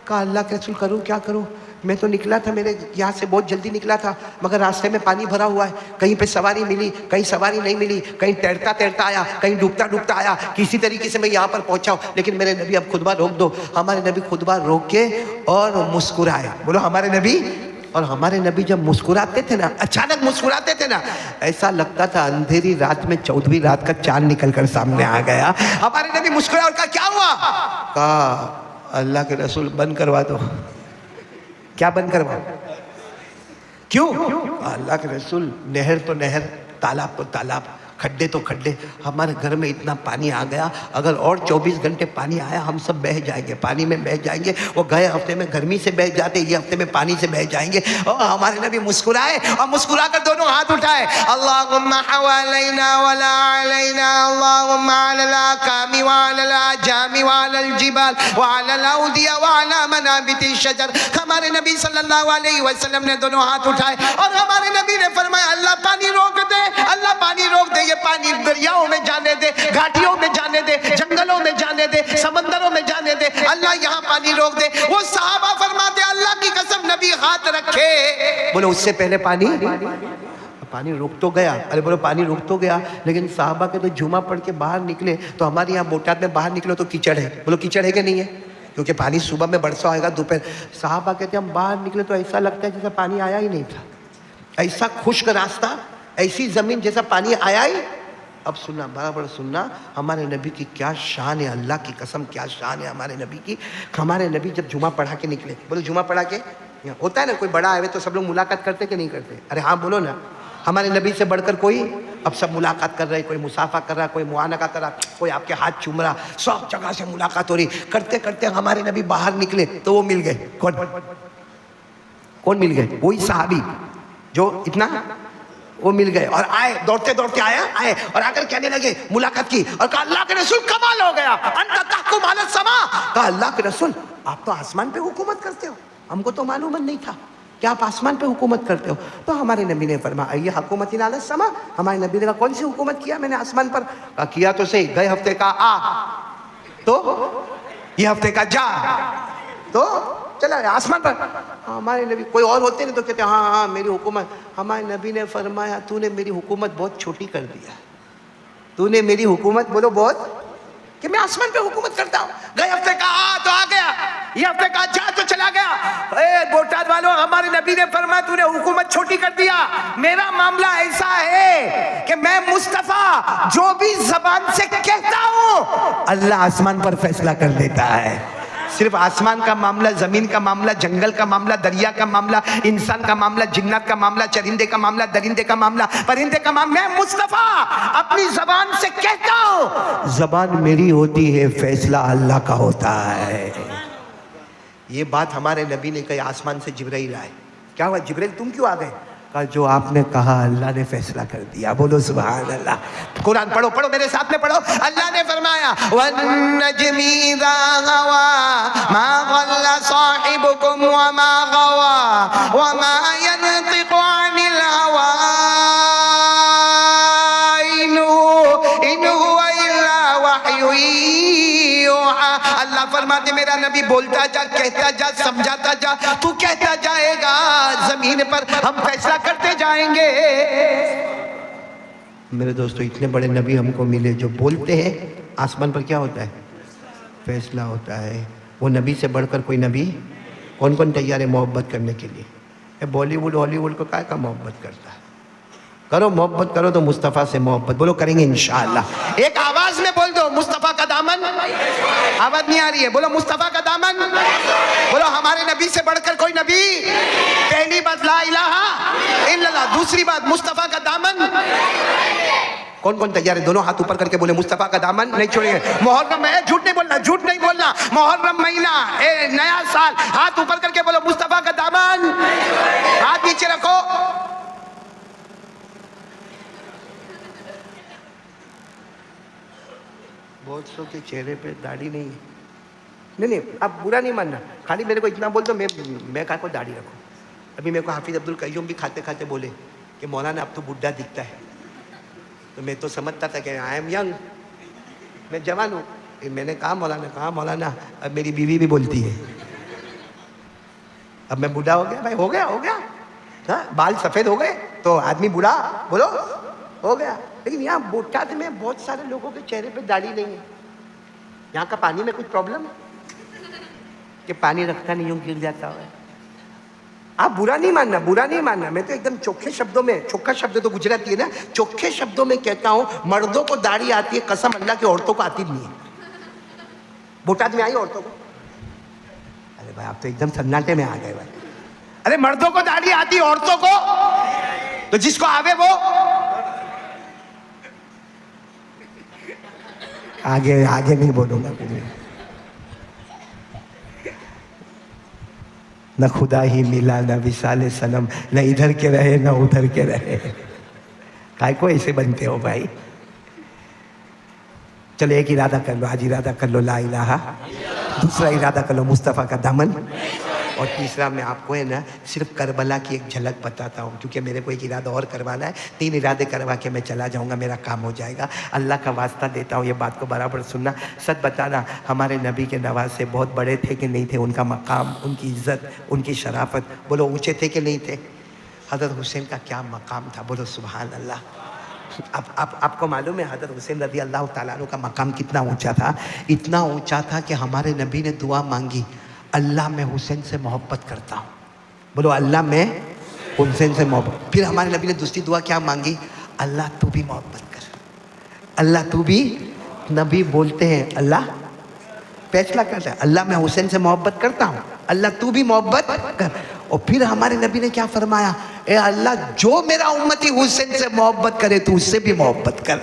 کہا اللہ کے رسول کروں کیا کروں, میں تو نکلا تھا, میرے یہاں سے بہت جلدی نکلا تھا, مگر راستے میں پانی بھرا ہوا ہے, کہیں پہ سواری ملی, کہیں سواری نہیں ملی, کہیں تیرتا آیا, کہیں ڈوبتا آیا, کسی طریقے سے میں یہاں پر پہنچا ہوں. لیکن میرے نبی اب خطبہ روک دو. ہمارے نبی خطبہ روک کے اور مسکرائے. بولو ہمارے نبی. اور ہمارے نبی جب مسکراتے تھے نا, اچانک مسکراتے تھے نا, ایسا لگتا تھا اندھیری رات میں 14ویں رات کا چاند نکل کر سامنے آ گیا. ہمارے نبی مسکرائے اور کہا کیا ہوا؟ کہا اللہ کے رسول بند کروا دو. کیا بند کروا؟ کیوں؟ اللہ کے رسول نہر تو نہر, تالاب تو تالاب, کھڈے تو کھڈے, ہمارے گھر میں اتنا پانی آ گیا, اگر اور 24 گھنٹے پانی آیا ہم سب بہہ جائیں گے, پانی میں بہہ جائیں گے. وہ گئے ہفتے میں گرمی سے بہہ جاتے, یہ ہفتے میں پانی سے بہہ جائیں گے. اور ہمارے نبی مسکرائے اور مسکرا کر دونوں ہاتھ اٹھائے, اللہم حوالینا ولا علینا, اللہم علی الاکام وعلی الاجام وعلی الجبال وعلی الاودیہ وعلی منابت الشجر. ہمارے نبی صلی اللہ علیہ وسلم نے دونوں ہاتھ اٹھائے اور ہمارے نبی نے فرمایا اللہ پانی روک دے, اللہ پانی روک دے, یہ پانی دریاؤں میں جانے دے, گھاٹیوں میں جانے دے, جنگلوں میں جانے دے, سمندروں میں جانے دے, اللہ یہاں پانی روک دے. وہ صحابہ فرماتے اللہ کی قسم نبی ہاتھ رکھے, بولو اس سے پہلے پانی رک تو گیا. ارے بولو پانی رک تو گیا, لیکن صحابہ کے تو جمعہ پڑھ کے باہر نکلے تو ہمارے یہاں بوٹات میں باہر نکلو تو کیچڑ ہے. بولو کیچڑ ہے کہ نہیں ہے؟ کیونکہ پانی صبح میں برسا ہوئے گا, دوپہر. صحابہ کہتے ہیں ہم باہر نکلے تو ایسا لگتا ہے جیسا پانی آیا ہی نہیں تھا, ایسا خشک راستہ, ایسی زمین جیسا پانی آیا ہی. اب سننا, برابر سننا, ہمارے نبی کی کیا شان ہے, اللہ کی قسم کیا شان ہے ہمارے نبی کی. ہمارے نبی جب جمعہ پڑھا کے نکلے, بولو جمعہ پڑھا کے, ہوتا ہے نا کوئی بڑا آئے تو سب لوگ ملاقات کرتے کہ نہیں کرتے؟ ارے ہاں بولو نا, ہمارے نبی سے بڑھ کر کوئی اب سب ملاقات کر رہے, کوئی مسافہ کر رہا, کوئی معانقہ کر رہا, کوئی آپ کے ہاتھ چوم رہا, سب جگہ سے ملاقات ہو رہی. کرتے کرتے ہمارے نبی باہر نکلے تو وہ مل گئے. کون مل گئے؟ وہی صحابی جو اتنا, وہ مل گئے اور آئے, دوڑتے دوڑتے آئے اور آ کر کہنے لگے, ملاقات کی اور کہا اللہ کے رسول کمال ہو گیا, انت تحکم علی السماء. کہا اللہ کے رسول آپ تو آسمان پہ حکومت کرتے ہو, ہم کو تو معلوم نہیں تھا کہ آپ آسمان پہ حکومت کرتے ہو. تو ہمارے نبی نے فرمایا یہ حکومت علی السماء. ہمارے نبی نے کہا کون سی حکومت کیا میں نے آسمان پر؟ کہا کیا تو صحیح, گئے ہفتے کا آ تو یہ ہفتے کا جا تو چلا گیا آسمان پر. ہمارے نبی کوئی اور ہوتے نہیں تو کہتے ہاں میری حکومت. ہمارے نبی نے فرمایا تو نے میری حکومت بہت چھوٹی کر دیا, تو نے میری حکومت بولو بہت, کہ میں آسمان پہ حکومت کرتا ہوں. گئے ہفتے کا آ تو آ گیا, یہ ہفتے کا جا تو چلا گیا. اے بوٹاد والوں, ہمارے نبی نے فرمایا تو نے حکومت چھوٹی کر دیا. میرا معاملہ ایسا ہے کہ میں مصطفیٰ جو بھی زبان سے کہتا ہوں اللہ آسمان پر فیصلہ کر دیتا ہے. صرف آسمان کا معاملہ, زمین کا معاملہ, جنگل کا معاملہ, دریا کا معاملہ, انسان کا معاملہ, جنات کا معاملہ, چرندے کا معاملہ, درندے کا معاملہ, پرندے کا معاملہ, میں مصطفیٰ اپنی زبان سے کہتا ہوں, زبان میری ہوتی ہے, فیصلہ اللہ کا ہوتا ہے. یہ بات ہمارے نبی نے کہی, آسمان سے جبرائیل آئے. کیا ہوا جبرائیل تم کیوں آ گئے؟ کہا جو آپ نے کہا اللہ نے فیصلہ کر دیا. بولو سبحان اللہ. قرآن پڑھو, پڑھو میرے ساتھ میں پڑھو. اللہ نے فرمایا وَالنَّجْمِ إِذَا هَوَىٰ مَا ضَلَّ صَاحِبُكُمْ وَمَا غَوَىٰ وَمَا يَنطِقُ عَنِ الْهَوَىٰ إِنْ هُوَ إِلَّا وَحْيٌ یوحیٰ. اللہ فرماتے میرا نبی بولتا جا, کہتا جا, سمجھاتا جا, تو کہتا جائے گا, زمین پر ہم فیصلہ کرتے جائیں گے. میرے دوستو اتنے بڑے نبی ہم کو ملے جو بولتے ہیں آسمان پر کیا ہوتا ہے؟ فیصلہ ہوتا ہے. وہ نبی سے بڑھ کر کوئی نبی, کون کون تیار ہے محبت کرنے کے لیے؟ بالی ووڈ ہالی ووڈ کو کیا کا محبت کرتا ہے؟ کرو محبت کرو تو مصطفیٰ سے محبت. بولو کریں گے انشاءاللہ. ایک آواز میں بول دو مصطفیٰ کا دامن. آواز نہیں آ رہی ہے, بولو مصطفیٰ کا دامن. بولو ہمارے نبی سے بڑھ کر کوئی نبی. پہلی بات لا الہ الا اللہ, دوسری بات مصطفیٰ کا دامن. کون کون تیار ہے؟ دونوں ہاتھ اوپر کر کے بولے مصطفیٰ کا دامن نہیں چھوڑیں گے. محرم میں جھوٹ نہیں بولنا, جھوٹ نہیں بولنا. محرم مہینہ, نیا سال, ہاتھ اوپر کر کے بولو مصطفیٰ کا دامن. ہاتھ نیچے رکھو. بہت سو کے چہرے پہ داڑھی نہیں ہے. نہیں اب برا نہیں ماننا, خالی میرے کو اتنا بول دو میں کہا کو داڑھی رکھوں. ابھی میرے کو حافظ عبدالقیوم بھی کھاتے کھاتے بولے کہ مولانا اب تو بڈھا دکھتا ہے. تو میں تو سمجھتا تھا کہ آئی ایم ینگ, میں جوان ہوں. میں نے کہا مولانا اب میری بیوی بھی بولتی ہے اب میں بڈھا ہو گیا. بھائی ہو گیا, بال سفید ہو گئے تو آدمی بوڑھا بولو ہو گیا. لیکن یہاں بوٹاد میں بہت سارے لوگوں کے چہرے پہ داڑھی نہیں ہے. یہاں کا پانی میں کچھ پرابلم ہے کہ پانی رکھتا نہیں ہوں, گر جاتا ہے. آپ برا نہیں ماننا, میں تو ایک دم چوکھے شبدوں میں, چوکھا شبد تو گجراتی ہے نا, چوکھے شبدوں میں کہتا ہوں مردوں کو داڑھی آتی ہے, قسم اللہ کی عورتوں کو آتی نہیں ہے. بوٹاد میں آئی عورتوں کو؟ ارے بھائی آپ تو ایک دم سناٹے میں آ گئے بھائی. ارے مردوں کو داڑھی آتی, عورتوں کو تو جس کو آوے وہ آگے نہیں بولوں گا. نہ خدا ہی ملا, نہ وصال صنم, نہ ادھر کے رہے نہ ادھر کے رہے. کائے کو ایسے بنتے ہو بھائی؟ چلو ایک ارادہ کر لو, آج ارادہ کر لو لا الہ, دوسرا ارادہ کر لو مصطفیٰ کا دامن, اور تیسرا میں آپ کو ہے نا صرف کربلا کی ایک جھلک بتاتا ہوں کیونکہ میرے کو ایک ارادہ اور کروانا ہے. 3 ارادے کروا کے میں چلا جاؤں گا, میرا کام ہو جائے گا. اللہ کا واسطہ دیتا ہوں, یہ بات کو برابر سننا. سچ بتانا, ہمارے نبی کے نواسے بہت بڑے تھے کہ نہیں تھے؟ ان کا مقام, ان کی عزت, ان کی شرافت بولو اونچے تھے کہ نہیں تھے؟ حضرت حسین کا کیا مقام تھا, بولو سبحان اللہ. آپ کو معلوم ہے حضرت حسین رضی اللہ تعالیٰ عنہ کا مقام کتنا اونچا تھا؟ اتنا اونچا تھا کہ ہمارے نبی نے دعا مانگی, اللہ میں حسین سے محبت کرتا ہوں. بولو اللہ میں حسین سے محبت. پھر ہمارے نبی نے دوسری دعا کیا مانگی؟ اللہ تو بھی محبت کر, اللہ تو بھی. نبی بولتے ہیں اللہ فیصلہ کرتا ہے, اللہ میں حسین سے محبت کرتا ہوں, اللہ تو بھی محبت کر. اور پھر ہمارے نبی نے کیا فرمایا؟ اے اللہ جو میرا امتی حسین سے محبت کرے تو اس سے بھی محبت کر.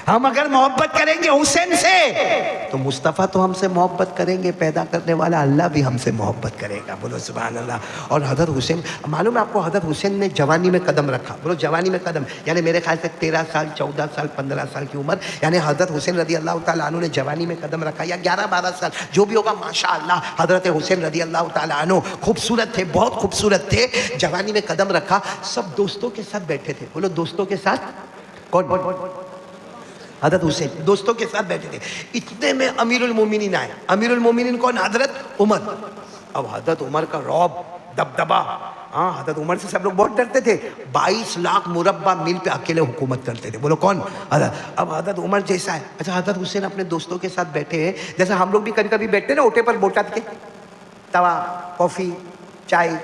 ہم اگر محبت کریں گے حسین سے تو مصطفیٰ تو ہم سے محبت کریں گے, پیدا کرنے والا اللہ بھی ہم سے محبت کرے گا. بولو سبحان اللہ. اور حضرت حسین, معلوم ہے آپ کو حضرت حسین نے جوانی میں قدم رکھا. بولو جوانی میں قدم, یعنی میرے خیال سے 13 سال 14 سال 15 سال کی عمر, یعنی حضرت حسین رضی اللہ تعالیٰ عنہ نے جوانی میں قدم رکھا, یا 11-12 سال جو بھی ہوگا. ماشاءاللہ حضرت حسین رضی اللہ تعالیٰ عنہ خوبصورت تھے, بہت خوبصورت تھے. جوانی میں قدم رکھا, سب دوستوں کے ساتھ بیٹھے تھے. بولو دوستوں کے ساتھ. کون؟ حضرت حسین دوستوں کے ساتھ بیٹھے تھے. اتنے میں امیر المومنین آئے. امیر المومنین کون؟ حضرت عمر. اب حضرت عمر کا رعب, دبدبا, ہاں حضرت عمر سے سب لوگ بہت ڈرتے تھے. 22 لاکھ مربع میل پہ اکیلے حکومت کرتے تھے. بولو کون؟ حضرت. اب حضرت عمر جیسا ہے. اچھا حضرت حسین اپنے دوستوں کے ساتھ بیٹھے ہیں, جیسا ہم لوگ بھی کبھی کبھی بیٹھتے ہیں نا اوٹے پر بوٹا کے, توا, کافی, چائے,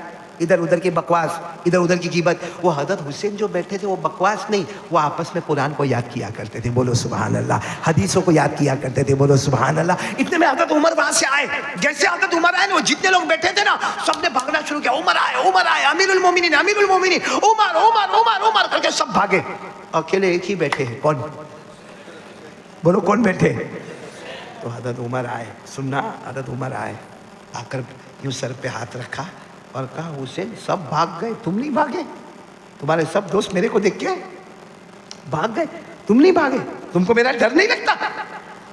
ادھر ادھر کی بکواس, ادھر ادھر کی غیبت. وہ حضرت حسین جو بیٹھے تھے وہ بکواس نہیں, وہ آپس میں قرآن کو یاد کیا کرتے تھے. بولو سبحان اللہ. حدیثوں کو یاد کیا کرتے تھے. بولو سبحان اللہ. اتنے میں حضرت عمر وہاں سے آئے. جیسے حضرت عمر آئے نا, وہ جتنے لوگ بیٹھے تھے نا سب نے بھاگنا شروع کیا. عمر آئے, عمر آئے, امیر المومنین, امیر المومنین, عمر عمر عمر عمر کر کے سب بھاگے. اکیلے ایک ہی بیٹھے ہیں. کون؟ بولو کون بیٹھے؟ تو حضرت عمر آئے. سننا, حضرت عمر آئے, آ کر یوں سر پہ ہاتھ رکھا اور کہا حسین سب بھاگ گئے, تم نہیں بھاگے؟ تمہارے سب دوست میرے کو دیکھ کے بھاگ گئے, تم نہیں بھاگے, تم کو میرا ڈر نہیں لگتا؟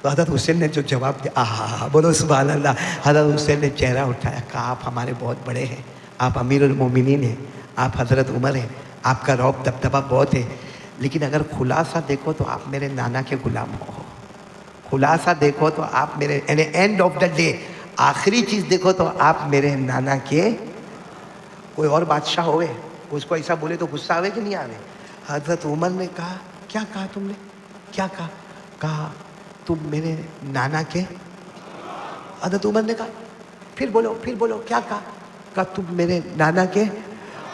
تو حضرت حسین نے جو جواب دیا, آہا بولو سبحان اللہ. حضرت حسین نے چہرہ اٹھایا, کہا آپ ہمارے بہت بڑے ہیں, آپ امیر المومنین ہیں, آپ حضرت عمر ہیں, آپ کا رعب دبدبہ بہت ہے, لیکن اگر خلاصہ دیکھو تو آپ میرے نانا کے غلام ہو. خلاصہ دیکھو تو آپ میرے, یعنی اینڈ آف دا ڈے, آخری چیز دیکھو تو آپ میرے نانا کے. کوئی اور بادشاہ ہوئے اس کو ایسا بولے تو غصہ آوے کہ نہیں آوے؟ حضرت عمر نے کہا, کیا کہا تم نے؟ کیا کہا؟ کہا تم میرے نانا کے. حضرت عمر نے کہا پھر بولو, پھر بولو, کیا کہا؟ کہا تم میرے نانا کے.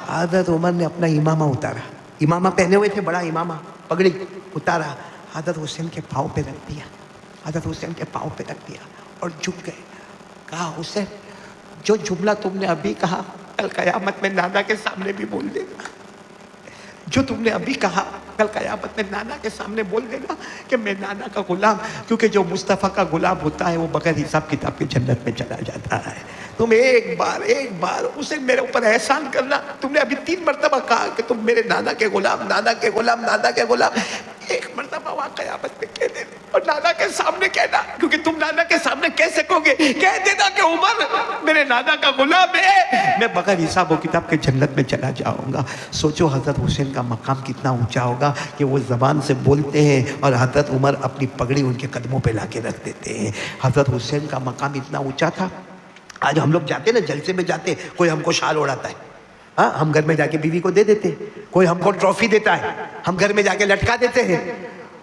حضرت عمر نے اپنا امامہ اتارا, امامہ پہنے ہوئے تھے, بڑا امامہ, پگڑی اتارا, حضرت حسین کے پاؤں پہ رکھ دیا. حضرت حسین کے پاؤں پہ رکھ دیا اور جھک گئے. کہا حسین جو جملہ تم نے ابھی کہا کل قیامت میں نانا کے سامنے بھی بول دینا. جو تم نے ابھی کہا کل قیامت میں نانا کے سامنے بول دینا کہ میں نانا کا غلام, کیونکہ جو مصطفیٰ کا غلام ہوتا ہے وہ بغیر حساب کتاب کے جنت میں چلا جاتا ہے. تم ایک بار اسے میرے اوپر احسان کرنا. تم نے ابھی 3 مرتبہ کہا کہ تم میرے نانا کے غلام, نانا کے غلام, نانا کے غلام. ایک مرتبہ وہاں قیامت میں کہہ دینا, اور نانا کے سامنے کہنا, کیونکہ تم نانا کے سامنے کہہ سکو گے, کہہ دینا کہ عمر میرے نانا کا غلام ہے, میں بغیر حساب و کتاب کے جنت میں چلا جاؤں گا. سوچو حضرت حسین کا مقام کتنا اونچا ہوگا کہ وہ زبان سے بولتے ہیں اور حضرت عمر اپنی پگڑی ان کے قدموں پہ لا کے رکھ دیتے ہیں. حضرت حسین کا مقام اتنا اونچا تھا. آج ہم لوگ جاتے ہیں نا, جلسے میں جاتے, کوئی ہم کو شال اڑاتا ہے, ہاں ہم گھر میں جا کے بیوی کو دے دیتے ہیں. کوئی ہم کو ٹرافی دیتا ہے, ہم گھر میں جا کے لٹکا دیتے ہیں.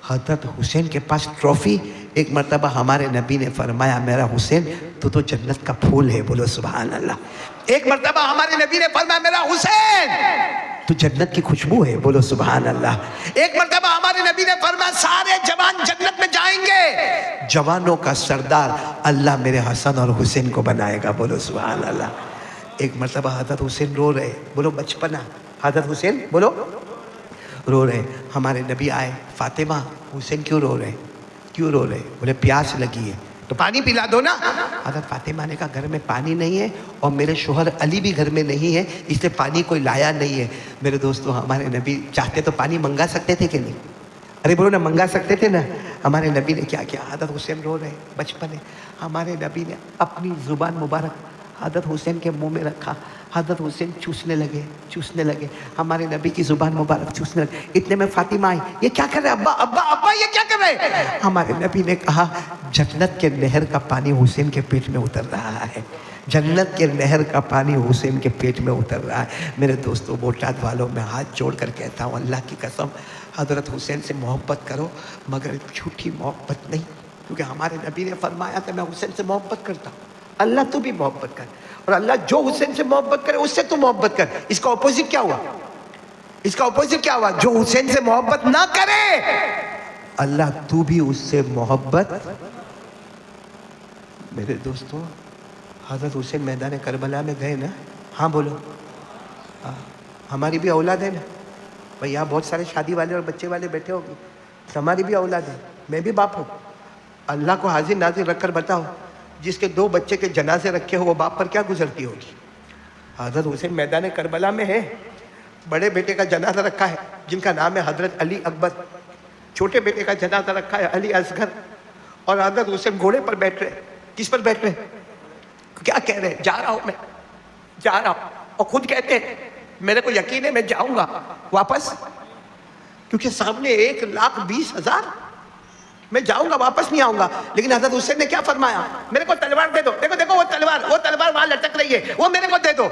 حضرت حسین کے پاس ٹرافی. ایک مرتبہ ہمارے نبی نے فرمایا, میرا حسین تو جنت کا پھول ہے. بولو سبحان اللہ. ایک مرتبہ ہمارے نبی نے فرمایا, میرا حسین تو جنت کی خوشبو ہے. بولو سبحان اللہ. ایک مرتبہ ہمارے نبی نے فرمایا, سارے جوان جنت میں جائیں گے, جوانوں کا سردار اللہ میرے حسن اور حسین کو بنائے گا. بولو سبحان اللہ. ایک مرتبہ حضرت حسین رو رہے. بولو بچپنا. حضرت حسین بولو رو رہے. ہمارے نبی آئے, فاطمہ حسین کیوں رو رہے, کیوں رو رہے؟ بولے پیاس لگی ہے تو پانی پلا دو نا. حضرت فاطمہ نے کہا گھر میں پانی نہیں ہے اور میرے شوہر علی بھی گھر میں نہیں ہے, اس لیے پانی کوئی لایا نہیں ہے. میرے دوستو, ہمارے نبی چاہتے تو پانی منگا سکتے تھے کہ نہیں؟ ارے بولو نا, منگا سکتے تھے نا. ہمارے نبی نے کیا کیا؟ حضرت حسین رو رہے, بچپن ہے, ہمارے نبی نے اپنی زبان مبارک حضرت حسین کے منہ میں رکھا. حضرت حسین چوسنے لگے. ہمارے نبی کی زبان مبارک چوسنے لگے. اتنے میں فاطمہ آئی, یہ کیا کر رہے ابا, ابا ابا یہ کیا کر رہے؟ ہمارے نبی نے کہا جنت کے نہر کا پانی حسین کے پیٹ میں اتر رہا ہے. جنت کے نہر کا پانی حسین کے پیٹ میں اتر رہا ہے. میرے دوستو بوٹاد والوں, میں ہاتھ جوڑ کر کہتا ہوں, اللہ کی قسم حضرت حسین سے محبت کرو, مگر جھوٹی محبت نہیں, کیونکہ ہمارے نبی نے فرمایا کہ میں حسین سے محبت کرتا ہوں. اللہ تو بھی محبت کر, اور اللہ جو حسین سے محبت کرے اس سے تو محبت کر. اس کا اپوزٹ کیا ہوا؟ اس کا اپوزٹ کیا ہوا؟ جو حسین سے محبت نہ کرے, اللہ تو بھی اس سے محبت. میرے دوستو, حضرت حسین میدان کربلا میں گئے نا, ہاں بولو, ہماری بھی اولاد ہے نا بھائی، یہاں بہت سارے شادی والے اور بچے والے بیٹھے ہوں گے، ہماری بھی اولاد ہے، میں بھی باپ ہوں۔ اللہ کو حاضر ناظر رکھ کر بتاؤ، جس کے 2 بچے کے جنازے رکھے ہو وہ باپ پر کیا گزرتی ہوگی؟ حضرت حسین میدان کربلا میں ہے، بڑے بیٹے کا جنازہ رکھا ہے جن کا نام ہے حضرت علی اکبر، چھوٹے بیٹے کا جنازہ رکھا ہے علی اصغر، اور حضرت حسین گھوڑے پر بیٹھ رہے۔ کس پر بیٹھ رہے؟ کیا کہہ رہے ہیں؟ جا رہا ہوں، میں جا رہا ہوں، اور خود کہتے ہیں میرے کو یقین ہے میں جاؤں گا واپس، کیونکہ سامنے 1,20,000، میں جاؤں گا، واپس نہیں آؤں گا۔ لیکن حضرت حسین نے کیا فرمایا؟ میرے کو تلوار دے دو، دیکھو دیکھو وہ تلوار وہاں لٹک رہی ہے، وہ میرے کو دے دو۔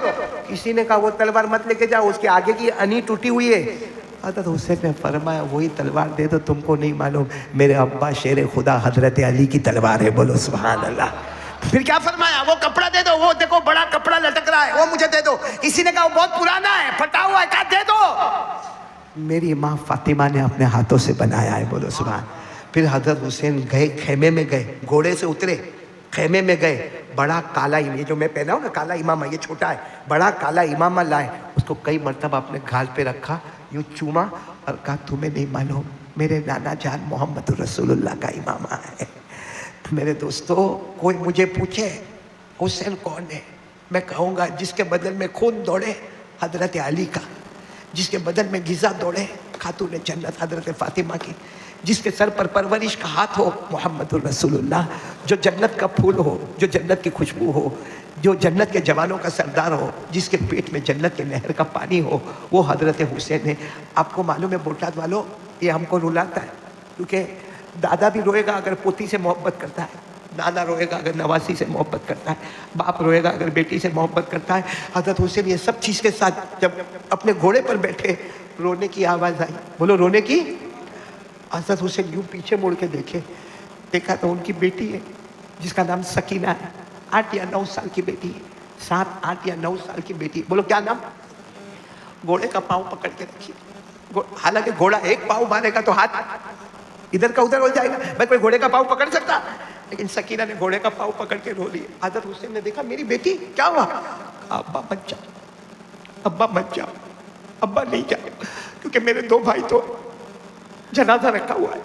کسی نے کہا وہ تلوار مت لے کے جاؤ، اس کے آگے کی انی ٹوٹی ہوئی ہے۔ حضرت حسین نے فرمایا وہی تلوار دے دو، تم کو نہیں معلوم میرے ابا شیر خدا حضرت علی کی تلوار ہے، بولو سبحان اللہ۔ پھر کیا فرمایا؟ وہ کپڑا دے دو، وہ دیکھو بڑا کپڑا لٹک رہا ہے، وہ مجھے دے دو۔ کسی نے کہا وہ بہت پرانا ہے، پھٹا ہوا ہے، کہا دے دو۔ میری ماں فاطمہ نے اپنے ہاتھوں سے بنایا ہے، بولو سبحان۔ پھر حضرت حسین گئے، خیمے میں گئے، گھوڑے سے اترے، خیمے میں گئے، بڑا کالا، یہ جو میں پہنا ہوں نا کالا امامہ، یہ چھوٹا ہے، بڑا کالا امامہ لائے، اس کو کئی مرتبہ اپنے گھال پہ رکھا، یوں چوما اور کہا تمہیں نہیں معلوم میرے نانا جان محمد رسول اللہ کا امامہ ہے۔ میرے دوستو، کوئی مجھے پوچھے حسین کون ہے، میں کہوں گا جس کے بدن میں خون دوڑے حضرت علی کا، جس کے بدن میں غذا دوڑے خاتون جنت حضرت فاطمہ کی، جس کے سر پر پرورش کا ہاتھ ہو محمد الرسول اللہ، جو جنت کا پھول ہو، جو جنت کی خوشبو ہو، جو جنت کے جوانوں کا سردار ہو، جس کے پیٹ میں جنت کے نہر کا پانی ہو، وہ حضرت حسین ہے۔ آپ کو معلوم ہے بوٹاد والوں، یہ ہم کو رلاتا ہے، کیونکہ دادا بھی روئے گا اگر پوتی سے محبت کرتا ہے، نانا روئے گا اگر نواسی سے محبت کرتا ہے، باپ روئے گا اگر بیٹی سے محبت کرتا ہے۔ حضرت حسین یہ سب چیز کے ساتھ جب اپنے گھوڑے پر بیٹھے، رونے کی آواز آئی، بولو رونے کی۔ حضرت حسین یوں پیچھے مڑ کے دیکھا تو ان کی بیٹی ہے جس کا نام سکینہ ہے، 8 یا 9 سال کی بیٹی ہے، 7، 8 یا 9 سال کی بیٹی، بولو کیا نام؟ گھوڑے کا پاؤں پکڑ کے رکھی، حالانکہ گھوڑا ایک پاؤں مارے گا تو ہاتھ ادھر کا ادھر ہو جائے گا، میں کوئی گھوڑے کا پاؤں پکڑ سکتا؟ لیکن سکینہ نے گھوڑے کا پاؤں پکڑ کے رو لی۔ حضرت حسین نے دیکھا میری بیٹی، کیا ہوا؟ ابا مت جاؤ، ابا مت جاؤ، ابا نہیں جاؤ، کیونکہ میرے 2 بھائی تو جنازہ رکھا ہوا ہے،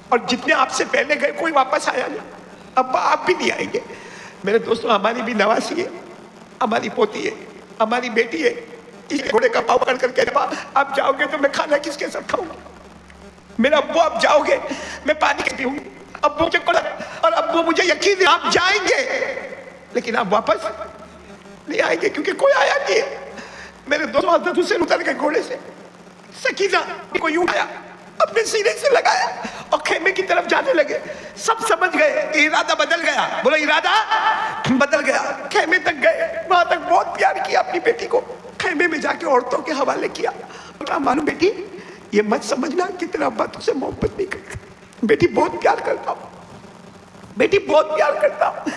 اور جتنے آپ سے پہلے گئے کوئی واپس آیا نہیں، ابا آپ بھی نہیں آئیں گے۔ میرے دوستوں، ہماری بھی نواسی ہے، ہماری پوتی ہے، ہماری بیٹی ہے، اس گھوڑے کا پاؤں پکڑ کر کے ابا آپ جاؤ گے تو میں کھانا کس کے ساتھ کھاؤں گا؟ میرا ابو آپ جاؤ گے میں پانی کے پیوں گی، ابو مجھے اور ابو مجھے یقین ہے آپ جائیں گے، لیکن آپ واپس نہیں آئیں گے کیونکہ کوئی آیا نہیں ہے۔ میرے دوست حضرت حسین اتر گئے گھوڑے سے، سکینہ کو یوں آیا، اپنے سینے سے لگایا اور خیمے کی طرف جانے لگے۔ سب سمجھ گئے ارادہ بدل گیا، بولو ارادہ بدل گیا۔ خیمے تک گئے، وہاں تک بہت پیار کیا اپنی بیٹی کو، خیمے میں جا کے عورتوں کے حوالے کیا، بولا معلوم بیٹی یہ مت سمجھنا کہ تیرا ابا تجھ سے محبت نہیں کرتا، بیٹی بہت پیار کرتا ہوں، بیٹی بہت پیار کرتا ہوں۔